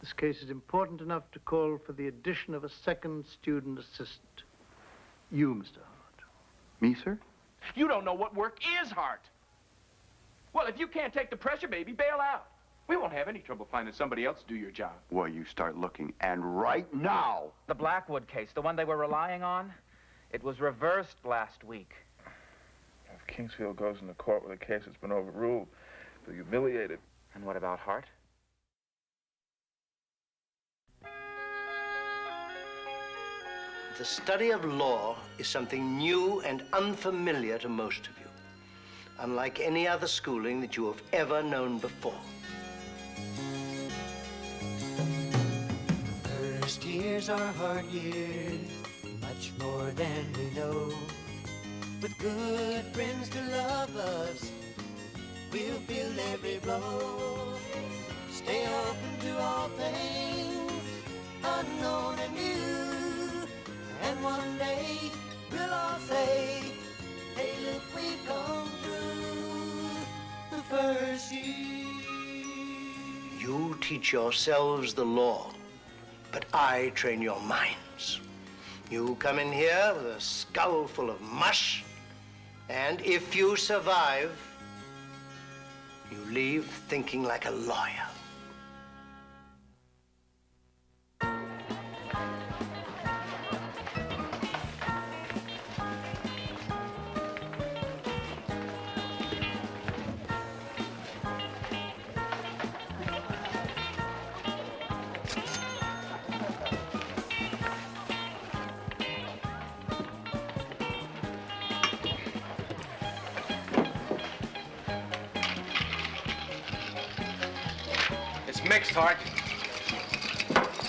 This case is important enough to call for the addition of a second student assistant. You, Mr. Hart. Me, sir? You don't know what work is, Hart. Well, if you can't take the pressure, baby, bail out. We won't have any trouble finding somebody else to do your job. Well, you start looking, and right now. The Blackwood case, the one they were relying on, it was reversed last week. If Kingsfield goes into court with a case that's been overruled, they'll be humiliated. And what about Hart? The study of law is something new and unfamiliar to most of you, unlike any other schooling that you have ever known before. First years are hard years, much more than we know. With good friends to love us, we'll feel every blow. Stay open to all things, unknown and new. And one day, we'll all say, hey, look, we've come through the first year. You teach yourselves the law, but I train your minds. You come in here with a skull full of mush, and if you survive, you leave thinking like a lawyer. Mixed, Hart.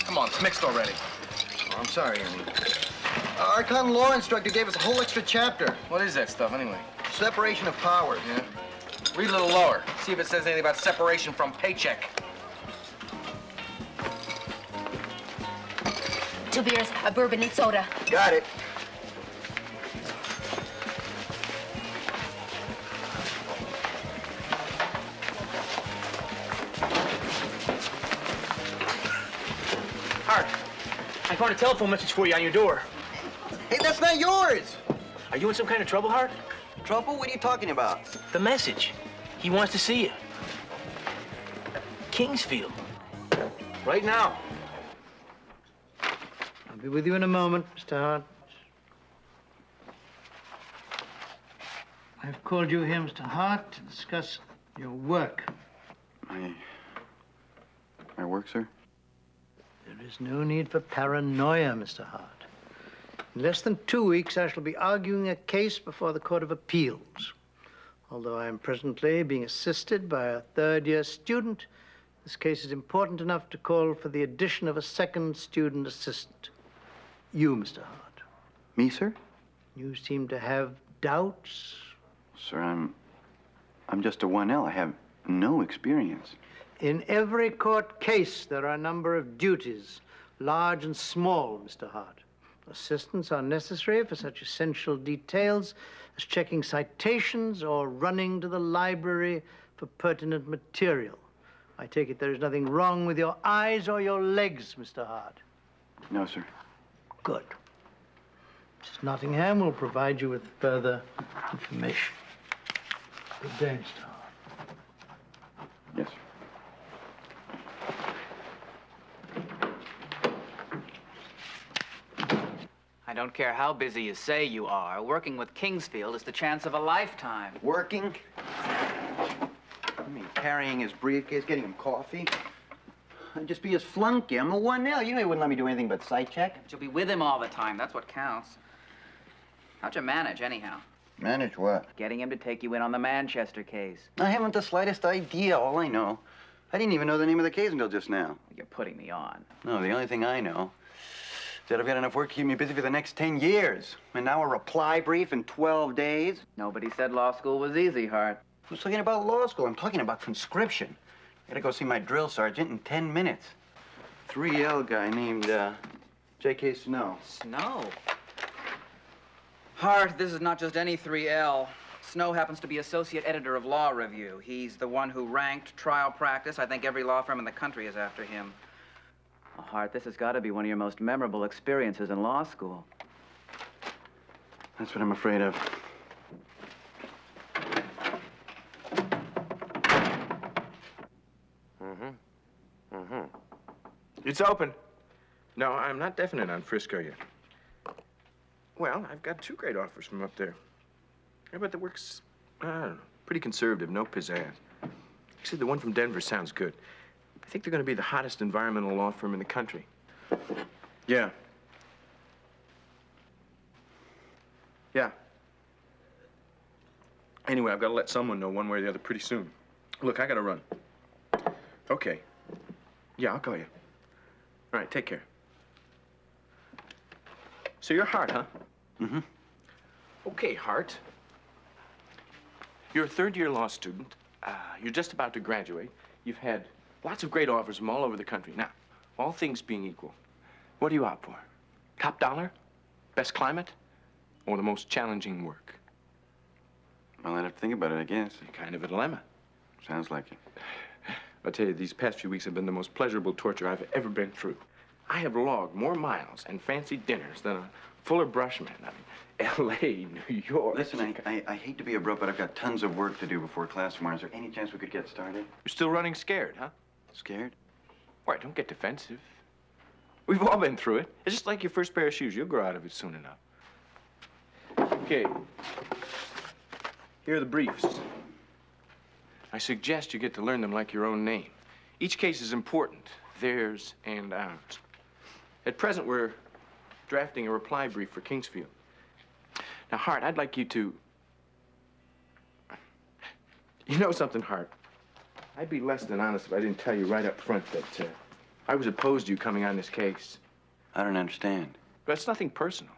Come on, it's mixed already. Oh, I'm sorry, Ernie. Our econ law instructor gave us a whole extra chapter. What is that stuff, anyway? Separation of powers. Yeah? Read a little lower. See if it says anything about separation from paycheck. 2 beers, a bourbon, and soda. Got it. I found a telephone message for you on your door. Hey, that's not yours. Are you in some kind of trouble, Hart? Trouble? What are you talking about? The message. He wants to see you. Kingsfield. Right now. I'll be with you in a moment, Mr. Hart. I've called you here, Mr. Hart, to discuss your work. My work, sir? There is no need for paranoia, Mr. Hart. In less than 2 weeks, I shall be arguing a case before the Court of Appeals. Although I am presently being assisted by a third-year student, this case is important enough to call for the addition of a second student assistant. You, Mr. Hart. Me, sir? You seem to have doubts. Sir, I'm just a 1L. I have no experience. In every court case, there are a number of duties, large and small, Mr. Hart. Assistants are necessary for such essential details as checking citations or running to the library for pertinent material. I take it there is nothing wrong with your eyes or your legs, Mr. Hart. No, sir. Good. Mrs. Nottingham will provide you with further information. Good day, Mr. Hart. Yes, sir. I don't care how busy you say you are. Working with Kingsfield is the chance of a lifetime. Working? I mean, carrying his briefcase, getting him coffee. I'd just be his flunky. I'm a 1L. You know he wouldn't let me do anything but sight check. But you'll be with him all the time. That's what counts. How'd you manage, anyhow? Manage what? Getting him to take you in on the Manchester case. I haven't the slightest idea. All I know, I didn't even know the name of the case until just now. You're putting me on. No, the only thing I know is that I've got enough work to keep me busy for the next 10 years. And now a reply brief in 12 days. Nobody said law school was easy, Hart. Who's talking about law school? I'm talking about conscription. I gotta go see my drill sergeant in 10 minutes. 3L guy named, J.K. Snow. Snow? Hart, this is not just any 3L. Snow happens to be associate editor of Law Review. He's the one who ranked trial practice. I think every law firm in the country is after him. Oh, Hart, this has got to be one of your most memorable experiences in law school. That's what I'm afraid of. It's open. No, I'm not definite on Frisco yet. Well, I've got 2 great offers from up there. Yeah, but the work's, I don't know, pretty conservative, no pizzazz. Actually, the one from Denver sounds good. I think they're going to be the hottest environmental law firm in the country. Yeah. Yeah. Anyway, I've got to let someone know one way or the other pretty soon. Look, I got to run. Okay. Yeah, I'll call you. All right, take care. So you're Hart, huh? Mm-hmm. Okay, Hart. You're a third-year law student. You're just about to graduate. You've had lots of great offers from all over the country. Now, all things being equal, what are you out for? Top dollar? Best climate? Or the most challenging work? Well, I'd have to think about it, I guess. Kind of a dilemma. Sounds like it. I'll tell you, these past few weeks have been the most pleasurable torture I've ever been through. I have logged more miles and fancy dinners than a Fuller Brushman. I mean, L.A., New York. Listen, I hate to be abrupt, but I've got tons of work to do before class tomorrow. Is there any chance we could get started? You're still running scared, huh? Scared? All right, don't get defensive. We've all been through it. It's just like your first pair of shoes. You'll grow out of it soon enough. Okay. Here are the briefs. I suggest you get to learn them like your own name. Each case is important, theirs and ours. At present, we're drafting a reply brief for Kingsfield. Now, Hart, I'd like you to... You know something, Hart? I'd be less than honest if I didn't tell you right up front that I was opposed to you coming on this case. I don't understand. But it's nothing personal.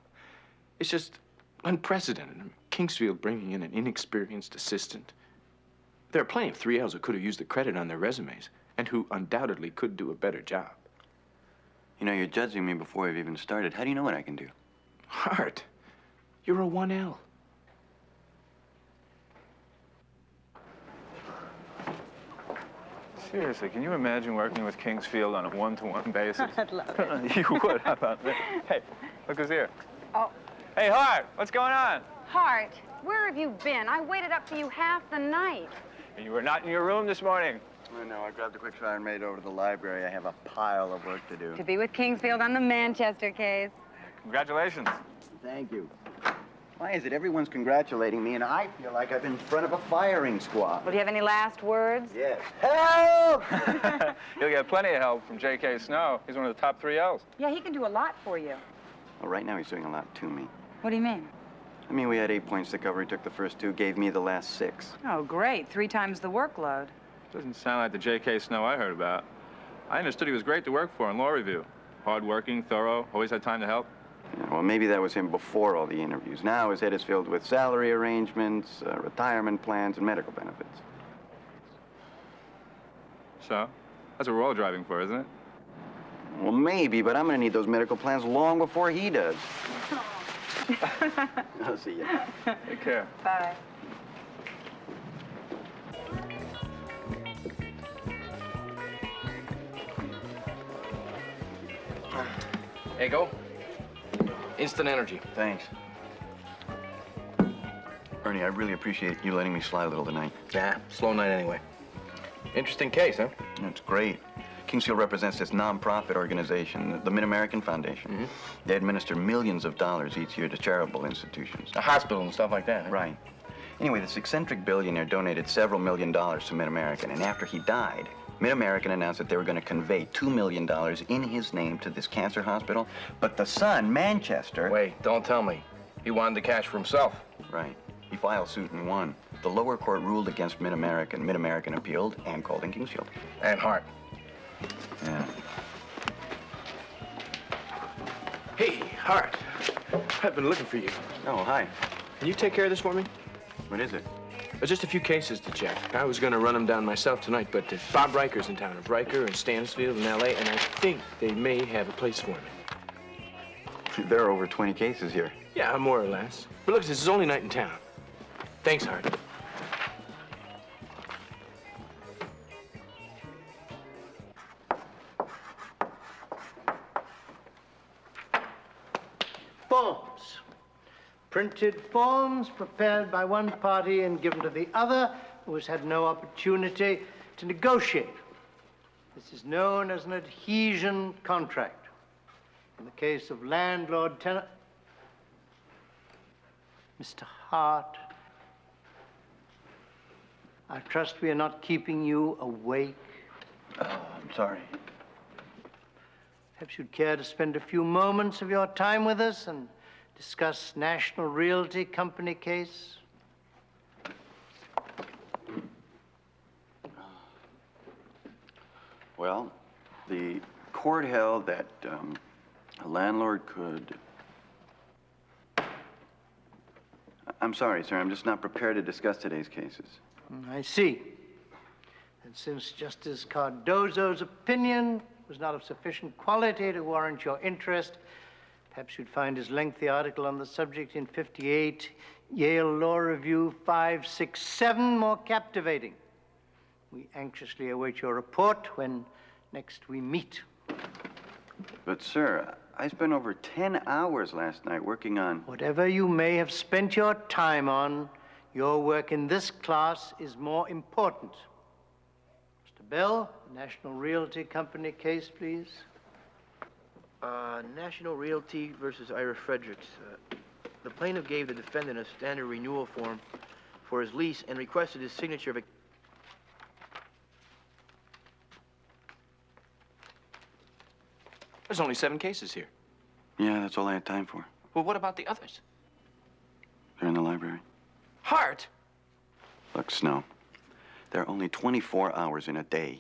It's just unprecedented. Kingsfield bringing in an inexperienced assistant. There are plenty of 3Ls who could have used the credit on their resumes and who undoubtedly could do a better job. You know, you're judging me before I've even started. How do you know what I can do? Hart, you're a 1L. Seriously, can you imagine working with Kingsfield on a one-to-one basis? I'd love it. You would. How about that? Hey, look who's here. Oh. Hey, Hart, what's going on? Hart, where have you been? I waited up for you half the night. And you were not in your room this morning. I know. I grabbed a quick shower and made it over to the library. I have a pile of work to do. To be with Kingsfield on the Manchester case. Congratulations. Thank you. Why is it everyone's congratulating me and I feel like I'm in front of a firing squad? Well, do you have any last words? Yes. Help! You'll get plenty of help from J.K. Snow. He's one of the top 3Ls. Yeah, he can do a lot for you. Well, right now he's doing a lot to me. What do you mean? I mean, we had 8 points to cover. He took the first 2, gave me the last 6. Oh, great. 3 times the workload. Doesn't sound like the J.K. Snow I heard about. I understood he was great to work for in law review. Hard-working, thorough, always had time to help. Yeah, well, maybe that was him before all the interviews. Now his head is filled with salary arrangements, retirement plans, and medical benefits. So? That's what we're all driving for, isn't it? Well, maybe, but I'm going to need those medical plans long before he does. I'll see you. Take care. Bye. There you go. Instant energy. Thanks. Ernie, I really appreciate you letting me slide a little tonight. Yeah, slow night anyway. Interesting case, huh? It's great. Kingsfield represents this non-profit organization, the Mid-American Foundation. Mm-hmm. They administer millions of dollars each year to charitable institutions. A hospital and stuff like that, huh? Right. Anyway, this eccentric billionaire donated several $1 million to Mid-American, and after he died, Mid-American announced that they were going to convey $2 million in his name to this cancer hospital, but the son, Manchester... Wait, don't tell me. He wanted the cash for himself. Right. He filed suit and won. The lower court ruled against Mid-American. Mid-American appealed and called in Kingsfield. And Hart. Yeah. Hey, Hart. I've been looking for you. Oh, hi. Can you take care of this for me? What is it? Just a few cases to check. I was going to run them down myself tonight, but Bob Riker's in town. Riker and Stansfield in L.A., and I think they may have a place for me. There are over 20 cases here. Yeah, more or less. But look, this is only night in town. Thanks, Hart. printed forms prepared by one party and given to the other, who has had no opportunity to negotiate. This is known as an adhesion contract. In the case of landlord-tenant... Mr. Hart, I trust we are not keeping you awake. Oh, I'm sorry. Perhaps you'd care to spend a few moments of your time with us and discuss National Realty Company case? Well, the court held that a landlord could... I'm sorry, sir. I'm just not prepared to discuss today's cases. I see. And since Justice Cardozo's opinion was not of sufficient quality to warrant your interest, perhaps you'd find his lengthy article on the subject in 58 Yale Law Review 567 more captivating. We anxiously await your report when next we meet. But, sir, I spent over 10 hours last night working on... Whatever you may have spent your time on, your work in this class is more important. Mr. Bell, National Realty Company case, please. National Realty versus Ira Fredericks. The plaintiff gave the defendant a standard renewal form for his lease and requested his signature of a... There's only 7 cases here. Yeah, that's all I had time for. Well, what about the others? They're in the library. Hart! Look, Snow, there are only 24 hours in a day.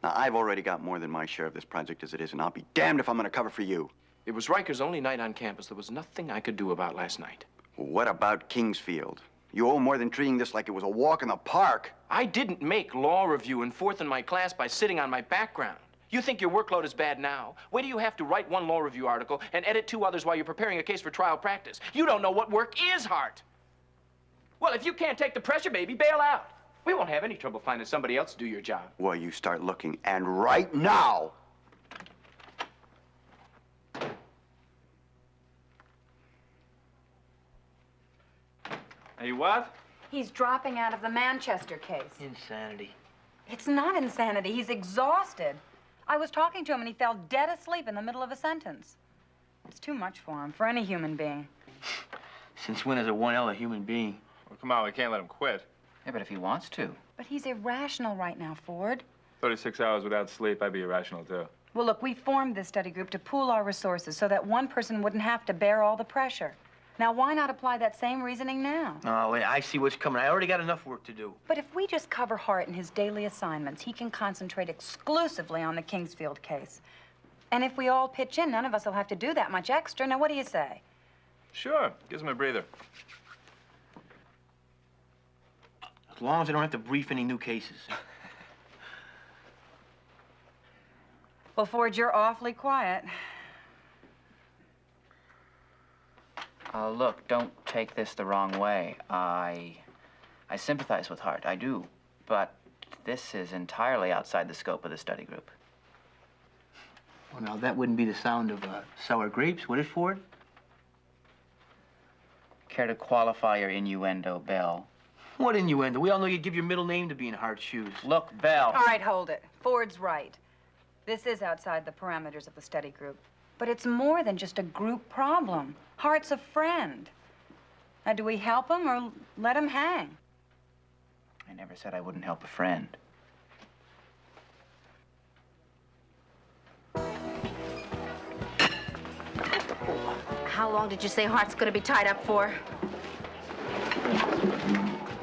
Now, I've already got more than my share of this project as it is, and I'll be damned if I'm gonna cover for you. It was Riker's only night on campus. There was nothing I could do about last night. Well, what about Kingsfield? You owe more than treating this like it was a walk in the park. I didn't make law review in 4th in my class by sitting on my background. You think your workload is bad now? Wait till you have to write 1 law review article and edit 2 others while you're preparing a case for trial practice. You don't know what work is, Hart. Well, if you can't take the pressure, baby, bail out. We won't have any trouble finding somebody else to do your job. Well, you start looking, and right now. Hey, what? He's dropping out of the Manchester case. Insanity. It's not insanity. He's exhausted. I was talking to him and he fell dead asleep in the middle of a sentence. It's too much for him, for any human being. Since when is a 1L a human being? Well, come on, we can't let him quit. Yeah, but if he wants to. But he's irrational right now, Ford. 36 hours without sleep, I'd be irrational, too. Well, look, we formed this study group to pool our resources so that one person wouldn't have to bear all the pressure. Now, why not apply that same reasoning now? Oh, wait, I see what's coming. I already got enough work to do. But if we just cover Hart in his daily assignments, he can concentrate exclusively on the Kingsfield case. And if we all pitch in, none of us will have to do that much extra. Now, what do you say? Sure, gives him a breather. As long as I don't have to brief any new cases. Well, Ford, you're awfully quiet. Look, don't take this the wrong way. I sympathize with Hart, I do. But this is entirely outside the scope of the study group. Well, now, that wouldn't be the sound of sour grapes, would it, Ford? Care to qualify your innuendo, Bell? What innuendo? We all know you'd give your middle name to be in Hart's shoes. Look, Bell. All right, hold it. Ford's right. This is outside the parameters of the study group. But it's more than just a group problem. Hart's a friend. Now, do we help him or let him hang? I never said I wouldn't help a friend. How long did you say Hart's gonna be tied up for?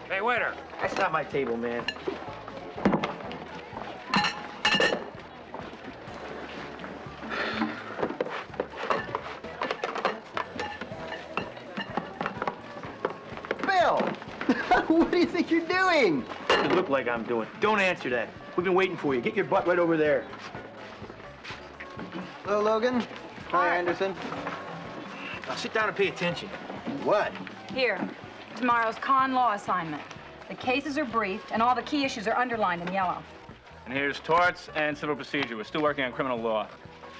Hey, waiter. That's not my table, man. Bill! What do you think you're doing? You look like I'm doing. Don't answer that. We've been waiting for you. Get your butt right over there. Hello, Logan. Hi, Anderson. Now sit down and pay attention. What? Here, tomorrow's con law assignment. The cases are briefed, and all the key issues are underlined in yellow. And here's torts and civil procedure. We're still working on criminal law.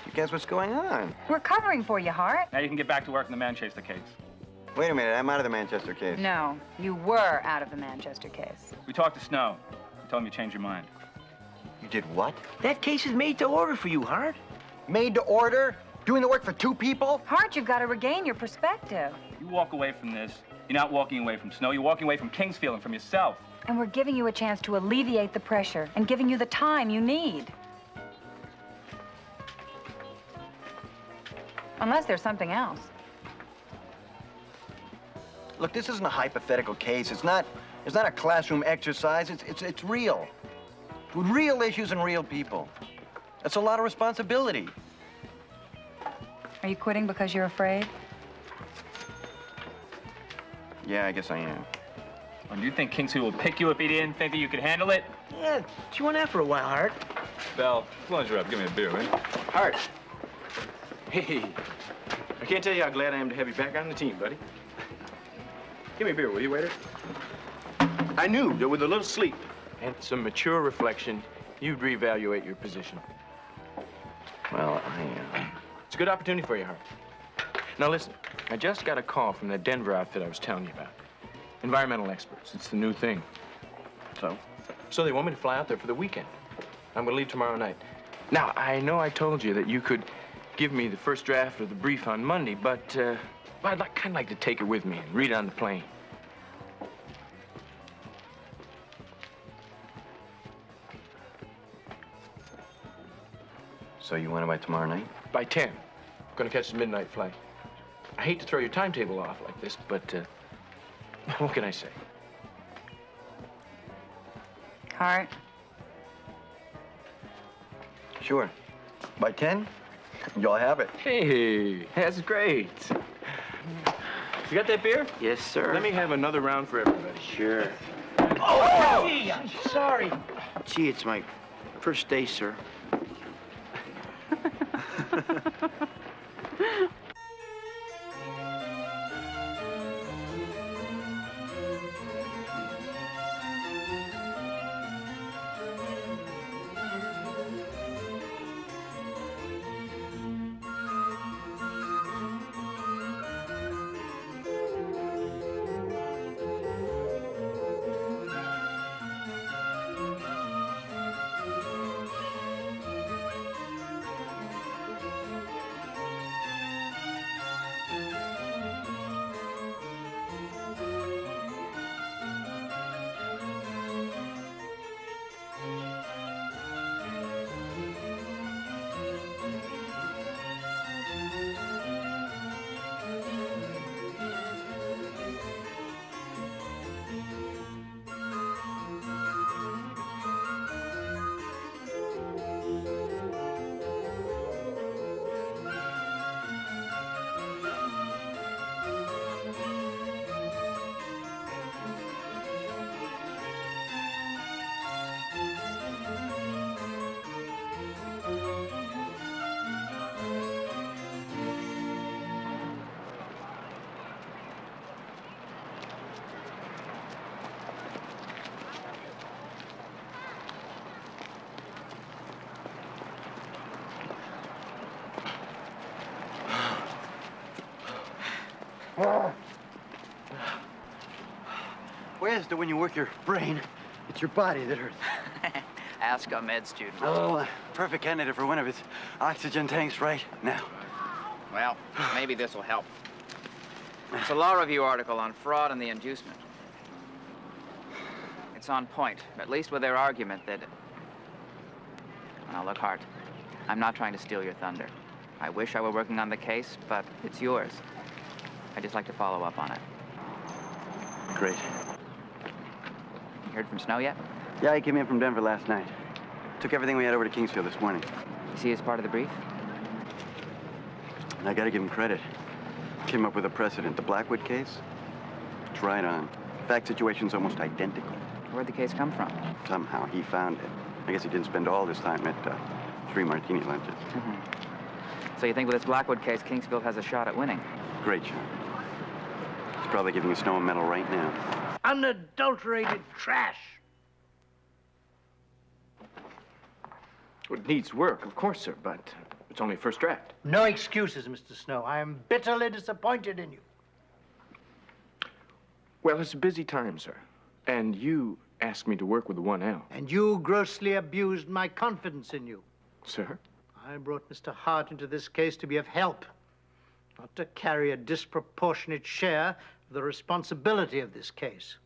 You guess what's going on? We're covering for you, Hart. Now you can get back to work in the Manchester case. Wait a minute, I'm out of the Manchester case. No, you were out of the Manchester case. We talked to Snow. We told him you changed your mind. You did what? That case is made to order for you, Hart. Made to order? Doing the work for two people? Hart, you've got to regain your perspective. You walk away from this, you're not walking away from Snow, you're walking away from Kingsfield and from yourself. And we're giving you a chance to alleviate the pressure and giving you the time you need. Unless there's something else. Look, this isn't a hypothetical case. It's not a classroom exercise. It's real. With real issues and real people. That's a lot of responsibility. Are you quitting because you're afraid? Yeah, I guess I am. Well, do you think Kingsfield would pick you if he didn't think that you could handle it? Yeah, chew on that for a while, Hart. Bell, lunge her up. Give me a beer, will you? Hart. Hey, I can't tell you how glad I am to have you back on the team, buddy. Give me a beer, will you, waiter? I knew that with a little sleep and some mature reflection, you'd reevaluate your position. Well, It's a good opportunity for you, Hart. Now listen, I just got a call from that Denver outfit I was telling you about. Environmental experts. It's the new thing. So? So they want me to fly out there for the weekend. I'm gonna leave tomorrow night. Now, I know I told you that you could give me the first draft of the brief on Monday, but I'd kind of like to take it with me and read it on the plane. So you want it by tomorrow night? By 10. I'm gonna catch the midnight flight. I hate to throw your timetable off like this, but what can I say? Hart? Sure. By 10? You'll have it. Hey, that's great. You got that beer? Yes, sir. Let me have another round for everybody. Sure. Oh, gee, I'm sorry. Gee, it's my first day, sir. Where's the when you work your brain? It's your body that hurts. Ask a med student. Oh, perfect candidate for one of his oxygen tanks right now. Well, maybe this will help. It's a law review article on fraud and the inducement. It's on point, at least with their argument that... Now, look, Hart, I'm not trying to steal your thunder. I wish I were working on the case, but it's yours. I'd just like to follow up on it. Great. You heard from Snow yet? Yeah, he came in from Denver last night. Took everything we had over to Kingsfield this morning. You see as part of the brief? And I gotta give him credit. Came up with a precedent. The Blackwood case? It's right on. Fact situation's almost identical. Where'd the case come from? Somehow he found it. I guess he didn't spend all this time at 3 martini lunches. So you think with this Blackwood case, Kingsfield has a shot at winning? Great shot. He's probably giving Snow a medal right now. Unadulterated trash. Well, it needs work, of course, sir, but it's only a first draft. No excuses, Mr. Snow. I am bitterly disappointed in you. Well, it's a busy time, sir. And you asked me to work with the 1L. And you grossly abused my confidence in you. Sir? I brought Mr. Hart into this case to be of help, not to carry a disproportionate share of the responsibility of this case.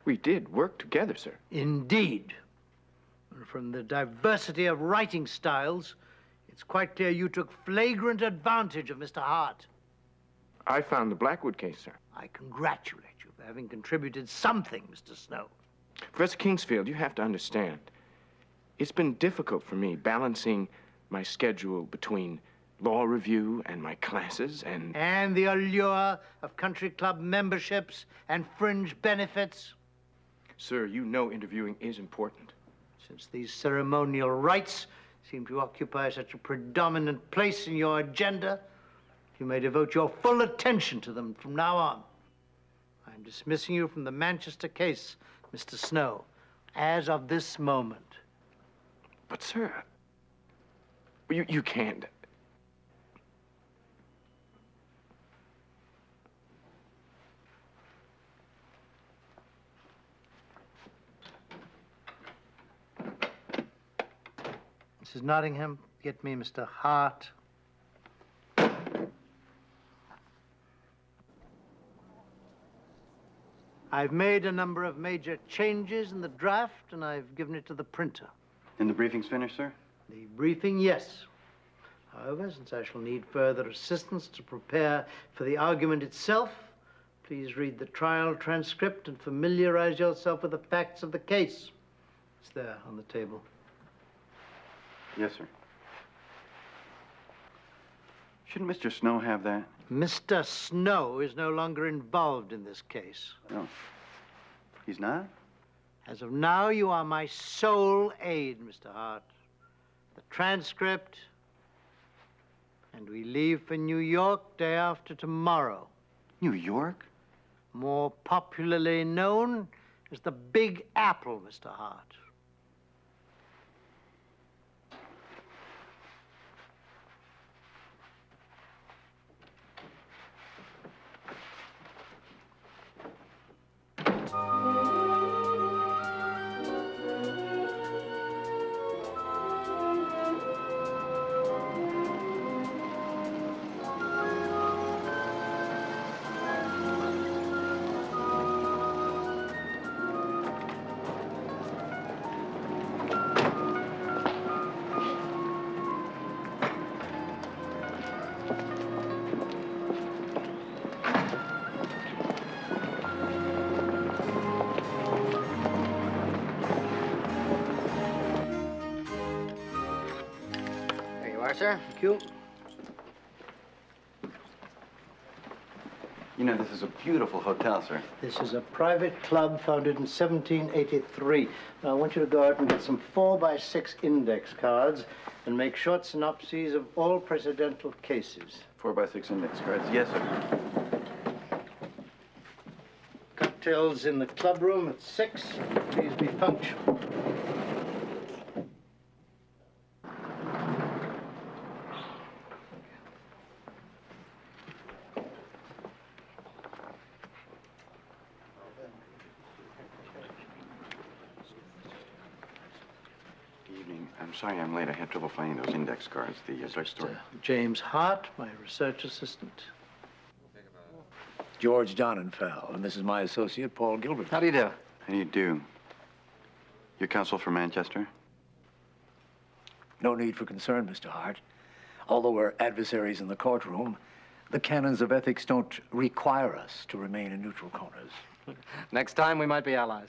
We did work together, sir. Indeed. And from the diversity of writing styles, it's quite clear you took flagrant advantage of Mr. Hart. I found the Blackwood case, sir. I congratulate you for having contributed something, Mr. Snow. Professor Kingsfield, you have to understand. It's been difficult for me balancing my schedule between law review and my classes and... And the allure of country club memberships and fringe benefits. Sir, you know interviewing is important. Since these ceremonial rites seem to occupy such a predominant place in your agenda, you may devote your full attention to them from now on. I'm dismissing you from the Manchester case, Mr. Snow, as of this moment. But, sir, you can't. Mrs. Nottingham, get me Mr. Hart. I've made a number of major changes in the draft, and I've given it to the printer. And the briefing's finished, sir? The briefing, yes. However, since I shall need further assistance to prepare for the argument itself, please read the trial transcript and familiarize yourself with the facts of the case. It's there on the table. Yes, sir. Shouldn't Mr. Snow have that? Mr. Snow is no longer involved in this case. No. He's not? As of now, you are my sole aid, Mr. Hart. The transcript, and we leave for New York day after tomorrow. New York? More popularly known as the Big Apple, Mr. Hart. Sir. Thank you. You know, this is a beautiful hotel, sir. This is a private club founded in 1783. Now, I want you to go out and get some 4x6 index cards and make short synopses of all presidential cases. 4x6 index cards. Yes, sir. Cocktails in the club room at 6. Please be punctual. I'm sorry I'm late. I had trouble finding those index cards, the drugstore. James Hart, my research assistant. George Donenfeld, and this is my associate, Paul Gilbert. How do you do? How do you do? You're counsel for Manchester? No need for concern, Mr. Hart. Although we're adversaries in the courtroom, the canons of ethics don't require us to remain in neutral corners. Next time, we might be allies.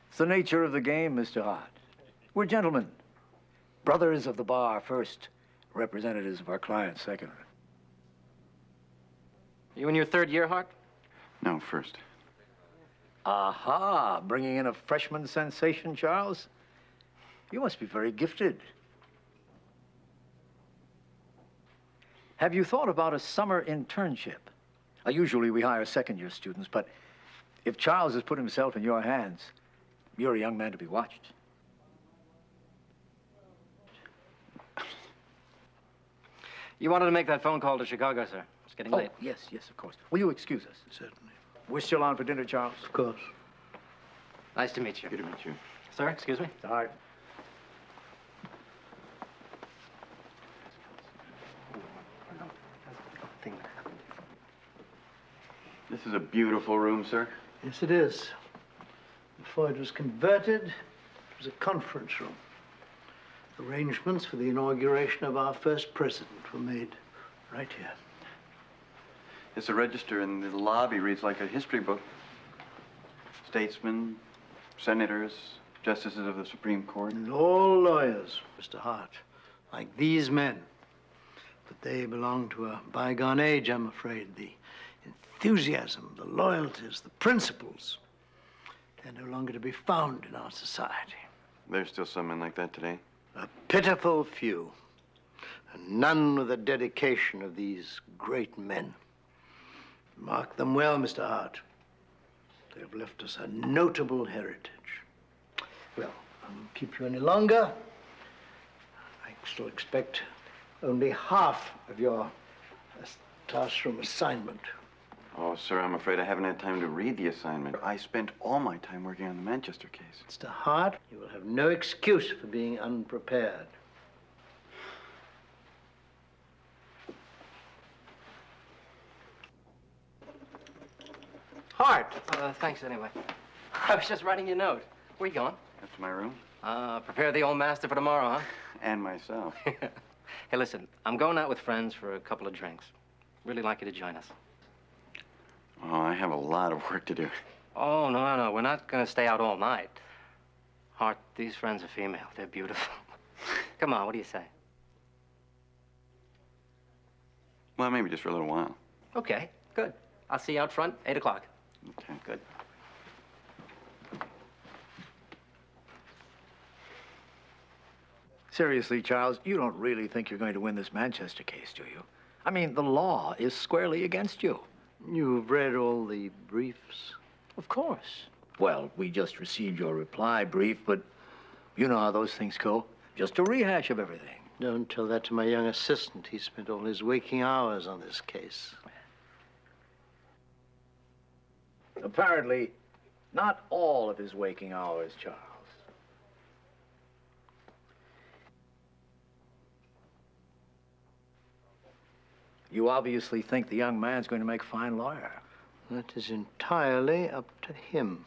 It's the nature of the game, Mr. Hart. We're gentlemen. Brothers of the bar first, representatives of our clients second. You in your third year, Hart? No, first. Aha, bringing in a freshman sensation, Charles? You must be very gifted. Have you thought about a summer internship? Usually we hire second-year students, but if Charles has put himself in your hands, you're a young man to be watched. You wanted to make that phone call to Chicago, sir. It's getting late. Yes, of course. Will you excuse us? Certainly. We're still on for dinner, Charles? Of course. Nice to meet you. Good to meet you. Sir, excuse me? All right. This is a beautiful room, sir. Yes, it is. Before it was converted, it was a conference room. Arrangements for the inauguration of our first president were made right here. It's a register in the lobby reads like a history book. Statesmen, senators, justices of the Supreme Court. And all lawyers, Mr. Hart, like these men. But they belong to a bygone age, I'm afraid. The enthusiasm, the loyalties, the principles, they're no longer to be found in our society. There's still some men like that today. A pitiful few, and none with the dedication of these great men. Mark them well, Mr. Hart. They've left us a notable heritage. Well, I won't keep you any longer. I still expect only half of your classroom assignment. Oh, sir, I'm afraid I haven't had time to read the assignment. I spent all my time working on the Manchester case. Mr. Hart, you will have no excuse for being unprepared. Hart. Thanks anyway. I was just writing you a note. Where you going? That's my room. Prepare the old master for tomorrow, huh? And myself. Hey, listen, I'm going out with friends for a couple of drinks. Really like you to join us. Oh, I have a lot of work to do. Oh, no. We're not going to stay out all night. Hart, these friends are female. They're beautiful. Come on, what do you say? Well, maybe just for a little while. Okay, good. I'll see you out front, 8 o'clock. Okay, good. Seriously, Charles, you don't really think you're going to win this Manchester case, do you? I mean, the law is squarely against you. You've read all the briefs? Of course. Well, we just received your reply brief, but you know how those things go. Just a rehash of everything. Don't tell that to my young assistant. He spent all his waking hours on this case. Apparently, not all of his waking hours, Charles. You obviously think the young man's going to make a fine lawyer. That is entirely up to him.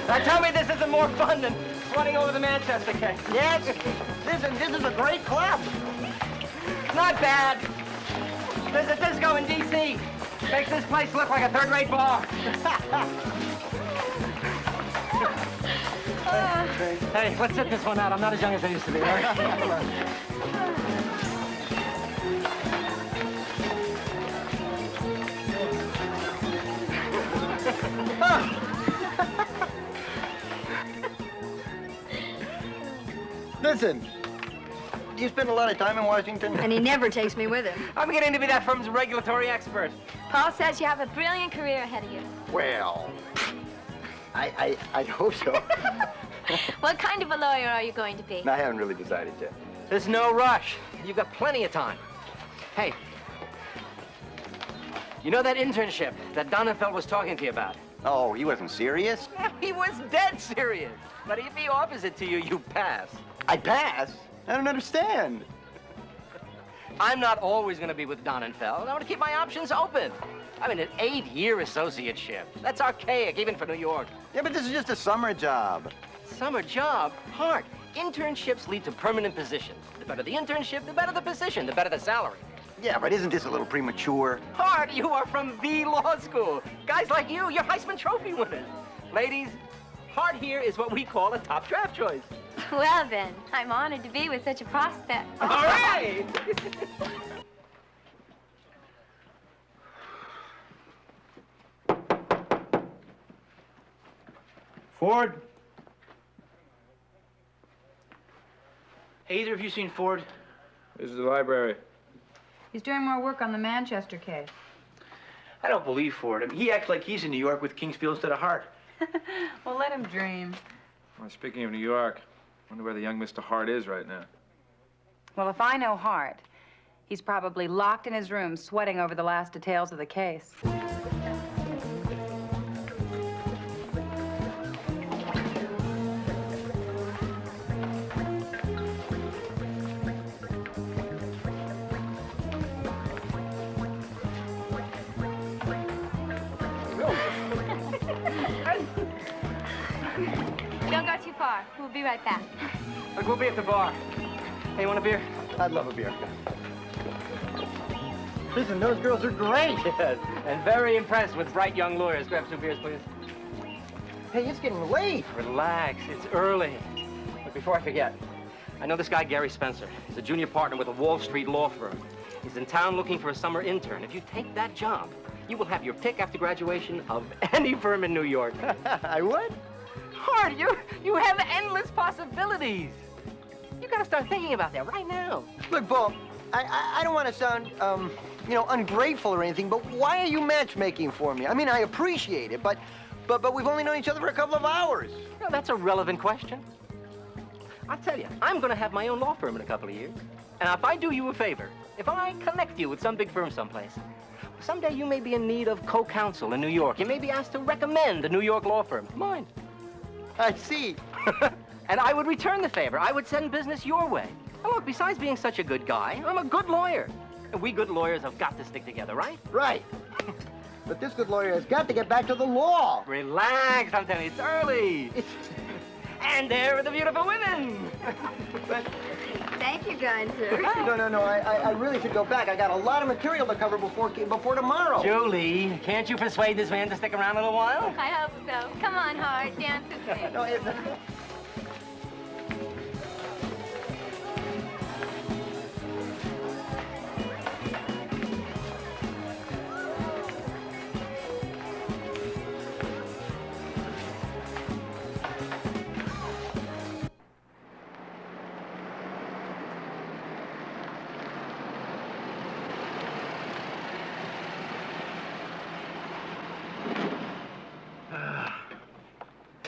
Now tell me this isn't more fun than running over the Manchester case. Yes, this is a great club. Not bad. There's a disco in D.C. Makes this place look like a third-rate bar. Hey, let's sit this one out. I'm not as young as I used to be, all right? Listen, you spend a lot of time in Washington? And he never takes me with him. I'm getting to be that firm's regulatory expert. Paul says you have a brilliant career ahead of you. Well, I hope so. What kind of a lawyer are you going to be? I haven't really decided yet. There's no rush. You've got plenty of time. Hey, you know that internship that Donenfeld was talking to you about? Oh, he wasn't serious? He was dead serious. But if he offers it to you, you pass. I pass? I don't understand. I'm not always going to be with Donenfeld. I want to keep my options open. I mean, an 8-year associateship. That's archaic, even for New York. Yeah, but this is just a summer job. Summer job? Hart. Internships lead to permanent positions. The better the internship, the better the position, the better the salary. Yeah, but isn't this a little premature? Hart, you are from the law school. Guys like you're Heisman Trophy winners. Ladies, Hart here is what we call a top draft choice. Well, then, I'm honored to be with such a prospect. All right! Ford? Hey, either of you seen Ford? This is the library. He's doing more work on the Manchester case. I don't believe Ford. I mean, he acts like he's in New York with Kingsfield instead of Hart. Well, let him dream. Well, speaking of New York, I wonder where the young Mr. Hart is right now. Well, if I know Hart, he's probably locked in his room sweating over the last details of the case. Don't go too far. We'll be right back. Look, we'll be at the bar. Hey, you want a beer? I'd love a beer. Listen, those girls are great. Yes, and very impressed with bright young lawyers. Grab 2 beers, please. Hey, it's getting late. Relax, it's early. But before I forget, I know this guy, Gary Spencer. He's a junior partner with a Wall Street law firm. He's in town looking for a summer intern. If you take that job, you will have your pick after graduation of any firm in New York. I would? Hart, you have endless possibilities. You gotta start thinking about that right now. Look, Bo, I don't want to sound, ungrateful or anything, but why are you matchmaking for me? I mean, I appreciate it, but we've only known each other for a couple of hours. Well, that's a relevant question. I'll tell you, I'm gonna have my own law firm in a couple of years. And if I do you a favor, if I connect you with some big firm someplace, someday you may be in need of co-counsel in New York. You may be asked to recommend a New York law firm. Mine. I see. And I would return the favor. I would send business your way. And look, besides being such a good guy, I'm a good lawyer. And we good lawyers have got to stick together, right? Right. But this good lawyer has got to get back to the law. Relax, I'm telling you, it's early. And there are the beautiful women. Thank you, kind sir. No. I really should go back. I got a lot of material to cover before tomorrow. Julie, can't you persuade this man to stick around a little while? I hope so. Come on, Hart, dance with me. No,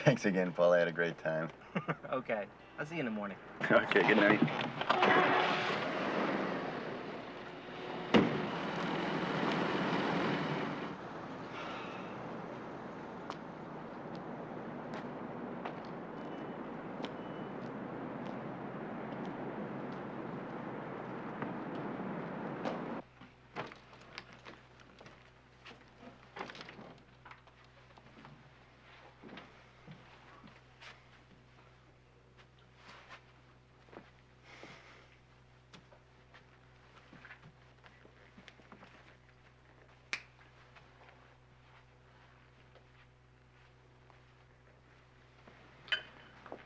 Thanks again, Paul. I had a great time. Okay. I'll see you in the morning. Okay, good night.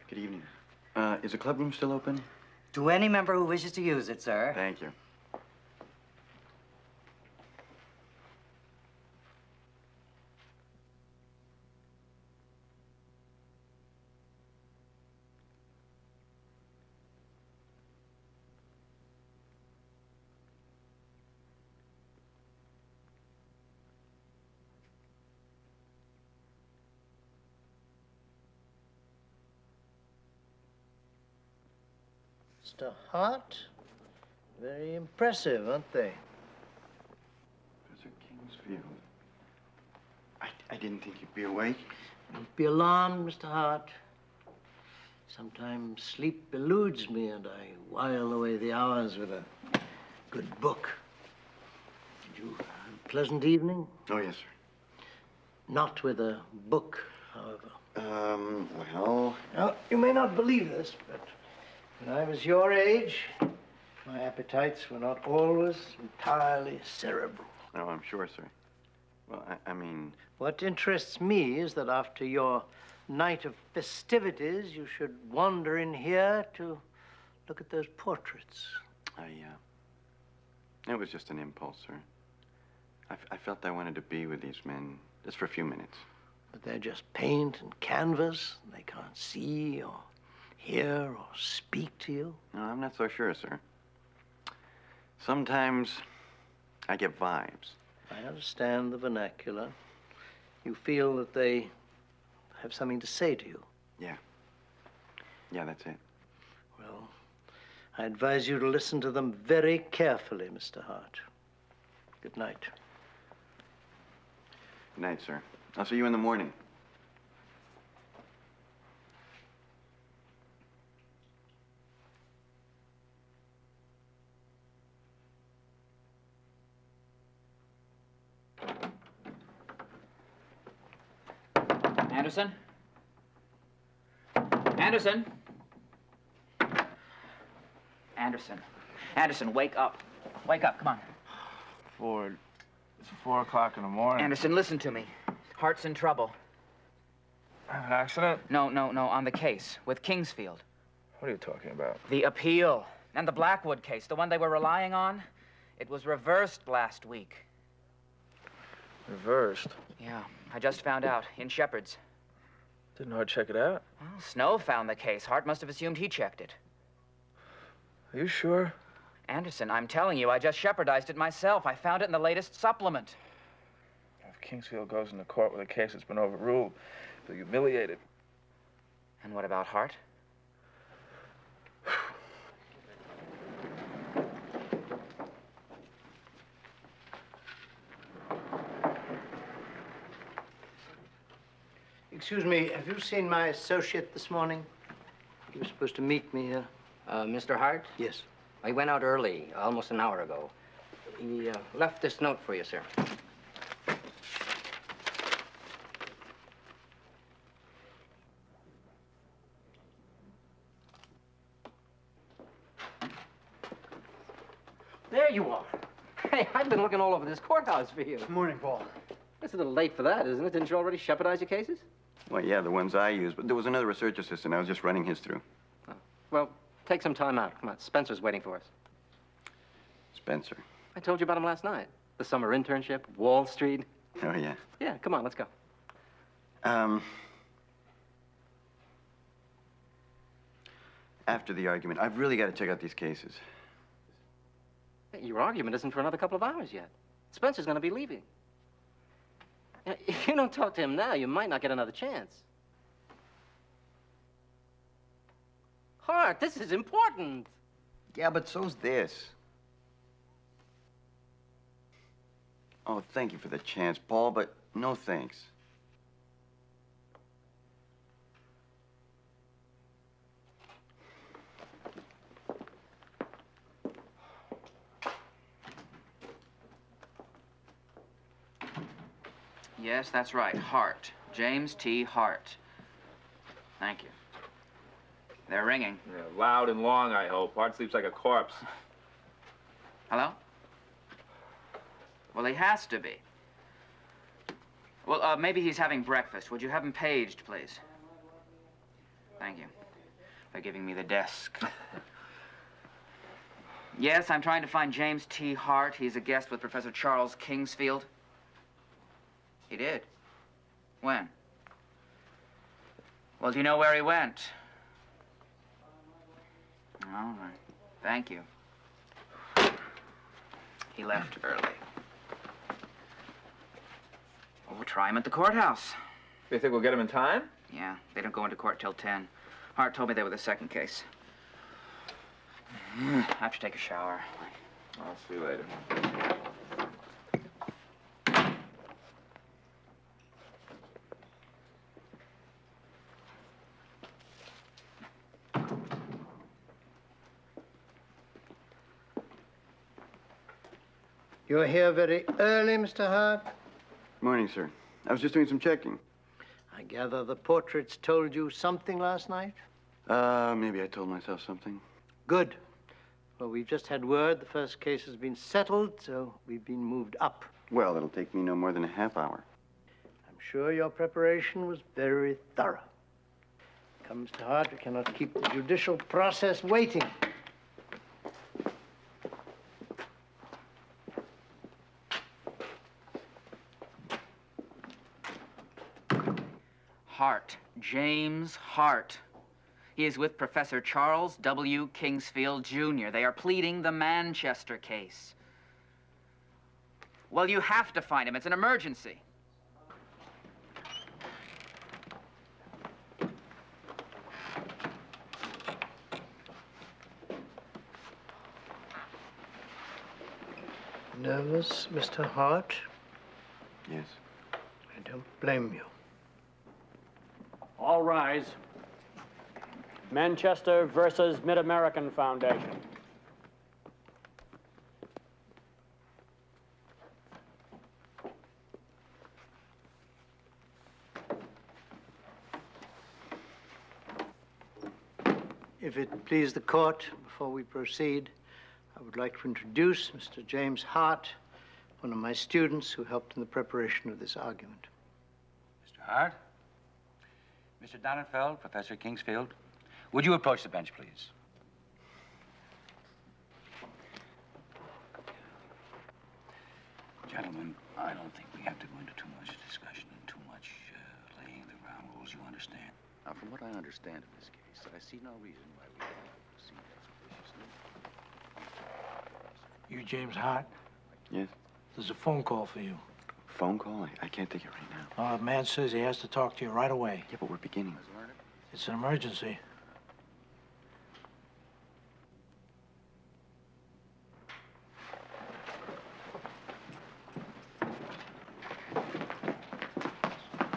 Good evening. Is the club room still open? To any member who wishes to use it, sir. Thank you. Mr. Hart, very impressive, aren't they? Professor Kingsfield. I didn't think you'd be awake. Don't be alarmed, Mr. Hart. Sometimes sleep eludes me and I while away the hours with a good book. Did you have a pleasant evening? Oh, yes, sir. Not with a book, however. Well... Now, you may not believe this, but when I was your age, my appetites were not always entirely cerebral. No, I'm sure, sir. Well, I mean... What interests me is that after your night of festivities, you should wander in here to look at those portraits. It was just an impulse, sir. I felt I wanted to be with these men just for a few minutes. But they're just paint and canvas. And they can't see or hear or speak to you. No, I'm not so sure, sir. Sometimes I get vibes. I understand the vernacular. You feel that they have something to say to you. Yeah. Yeah, that's it. Well, I advise you to listen to them very carefully, Mr. Hart. Good night. Good night, sir. I'll see you in the morning. Anderson? Anderson? Anderson. Anderson, wake up. Wake up, come on. Ford, it's 4 o'clock in the morning. Anderson, listen to me. Hart's in trouble. An accident? No, on the case with Kingsfield. What are you talking about? The appeal and the Blackwood case, the one they were relying on, it was reversed last week. Reversed? Yeah, I just found out in Shepherd's. Didn't Hart check it out? Well, Snow found the case. Hart must have assumed he checked it. Are you sure? Anderson, I'm telling you, I just Shepherdized it myself. I found it in the latest supplement. If Kingsfield goes into court with a case that's been overruled, he'll be humiliated. And what about Hart? Excuse me, have you seen my associate this morning? He was supposed to meet me here. Mr. Hart? Yes. I went out early, almost an hour ago. He left this note for you, sir. There you are. Hey, I've been looking all over this courthouse for you. Morning, Paul. It's a little late for that, isn't it? Didn't you already Shepherdize your cases? Well, yeah, the ones I use, but there was another research assistant. I was just running his through. Oh. Well, take some time out. Come on, Spencer's waiting for us. Spencer. I told you about him last night. The summer internship, Wall Street. Oh, yeah. Yeah, come on, let's go. After the argument, I've really got to check out these cases. Your argument isn't for another couple of hours yet. Spencer's going to be leaving. If you don't talk to him now, you might not get another chance. Hart, this is important. Yeah, but so's this. Oh, thank you for the chance, Paul, but no thanks. Yes, that's right. Hart. James T. Hart. Thank you. They're ringing. Yeah, loud and long, I hope. Hart sleeps like a corpse. Hello? Well, he has to be. Well, maybe he's having breakfast. Would you have him paged, please? Thank you for giving me the desk. Yes, I'm trying to find James T. Hart. He's a guest with Professor Charles Kingsfield. He did? When? Well, do you know where he went? All right. Thank you. He left early. Well, we'll try him at the courthouse. You think we'll get him in time? Yeah, they don't go into court till 10. Hart told me they were the second case. I have to take a shower. I'll see you later. You're here very early, Mr. Hart? Morning, sir. I was just doing some checking. I gather the portraits told you something last night? Maybe I told myself something. Good. Well, we've just had word the first case has been settled, so we've been moved up. Well, it'll take me no more than a half hour. I'm sure your preparation was very thorough. Come, Mr. Hart, we cannot keep the judicial process waiting. Hart. James Hart. He is with Professor Charles W. Kingsfield, Jr. They are pleading the Manchester case. Well, you have to find him. It's an emergency. Nervous, Mr. Hart? Yes. I don't blame you. All rise. Manchester versus Mid-American Foundation. If it please the court, before we proceed, I would like to introduce Mr. James Hart, one of my students who helped in the preparation of this argument. Mr. Hart? Mr. Donenfeld, Professor Kingsfield, would you approach the bench, please? Gentlemen, I don't think we have to go into too much discussion and too much laying the ground rules, you understand? Now, from what I understand of this case, I see no reason why we can't proceed expeditiously. You James Hart? Yes? There's a phone call for you. Phone call? I can't take it right now. The man says he has to talk to you right away. Yeah, but we're beginning. It's an emergency.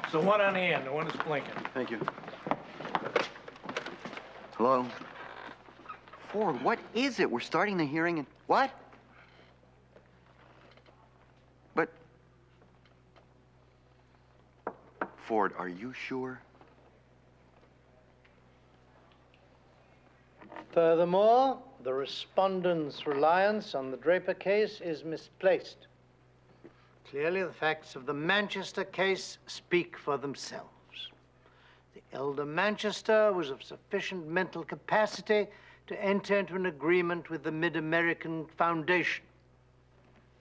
It's the one on the end, the one that's blinking. Thank you. Hello? Ford, what is it? We're starting the hearing and... What? But... Ford, are you sure? Furthermore, the respondent's reliance on the Draper case is misplaced. Clearly, the facts of the Manchester case speak for themselves. The elder Manchester was of sufficient mental capacity to enter into an agreement with the Mid-American Foundation,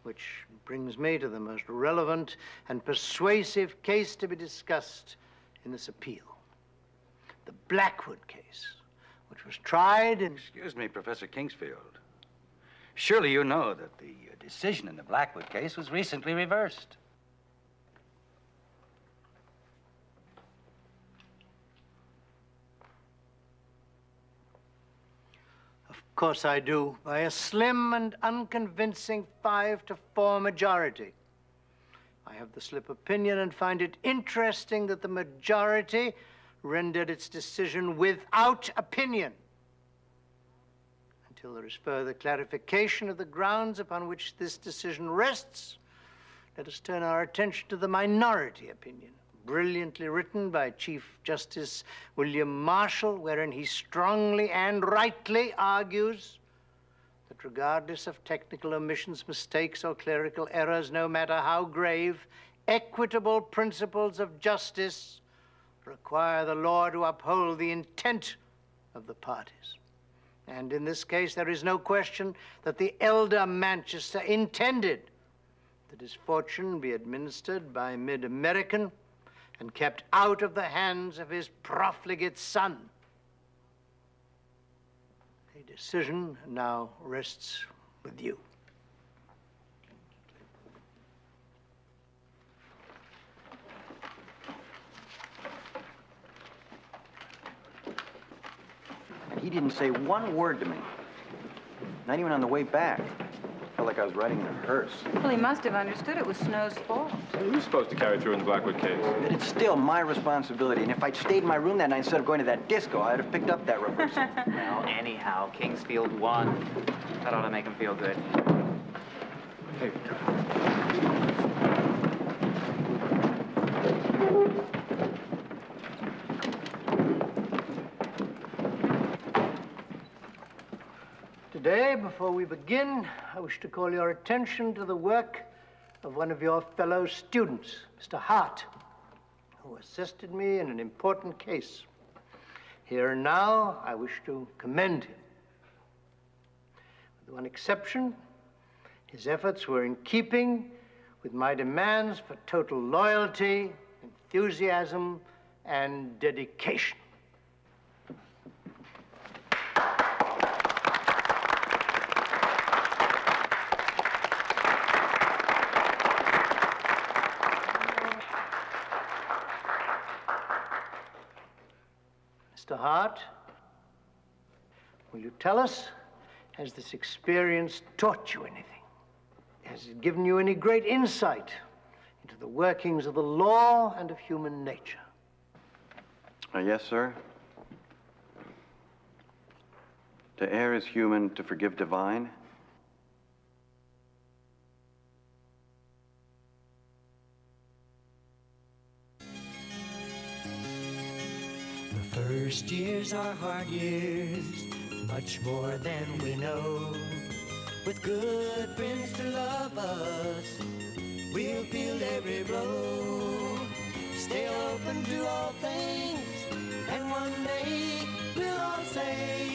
which brings me to the most relevant and persuasive case to be discussed in this appeal. The Blackwood case, which was tried in... Excuse me, Professor Kingsfield. Surely you know that the decision in the Blackwood case was recently reversed. Of course I do, by a slim and unconvincing 5-4 majority. I have the slip opinion and find it interesting that the majority rendered its decision without opinion. Until there is further clarification of the grounds upon which this decision rests, let us turn our attention to the minority opinion, brilliantly written by Chief Justice William Marshall, wherein he strongly and rightly argues that regardless of technical omissions, mistakes, or clerical errors, no matter how grave, equitable principles of justice require the law to uphold the intent of the parties. And in this case, there is no question that the elder Manchester intended that his fortune be administered by Mid-American and kept out of the hands of his profligate son. The decision now rests with you. And he didn't say one word to me. Not even on the way back. Felt like I was riding in a hearse. Well, he must have understood it was Snow's fault. Who's supposed to carry through in the Blackwood case? But it's still my responsibility. And if I'd stayed in my room that night instead of going to that disco, I'd have picked up that reversal. Well, anyhow, Kingsfield won. That ought to make him feel good. Hey. Today, before we begin, I wish to call your attention to the work of one of your fellow students, Mr. Hart, who assisted me in an important case. Here and now, I wish to commend him. With one exception, his efforts were in keeping with my demands for total loyalty, enthusiasm, and dedication. Mr. Hart, will you tell us, has this experience taught you anything? Has it given you any great insight into the workings of the law and of human nature? Yes, sir. To err is human, to forgive divine. The first years are hard years, much more than we know. With good friends to love us, we'll feel every blow. Stay open to all things, and one day we'll all say,